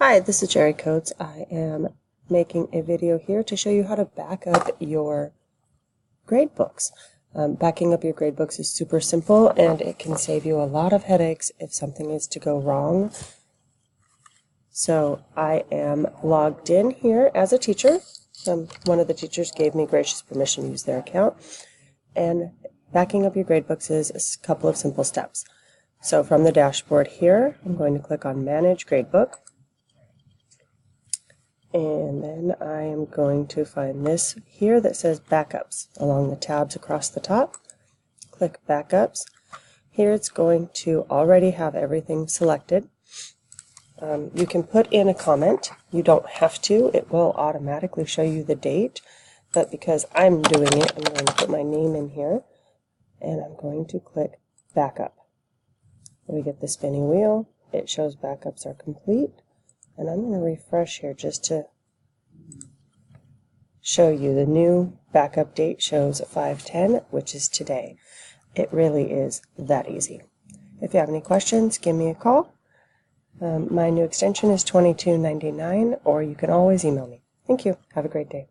Hi, this is Jerry Coates. I am making a video here to show you how to back up your gradebooks. Backing up your gradebooks is super simple and it can save you a lot of headaches if something is to go wrong. So I am logged in here as a teacher. One of the teachers gave me gracious permission to use their account. And backing up your gradebooks is a couple of simple steps. So from the dashboard here, I'm going to click on Manage Gradebook. And then I am going to find this here that says Backups along the tabs across the top. Click Backups. Here it's going to already have everything selected. You can put in a comment. You don't have to. It will automatically show you the date. But because I'm doing it, I'm going to put my name in here. And I'm going to click Backup. We get the spinning wheel. It shows backups are complete. And I'm going to refresh here just to show you the new backup date shows 5/10, which is today. It really is that easy. If you have any questions, give me a call. My new extension is 2299, or you can always email me. Thank you. Have a great day.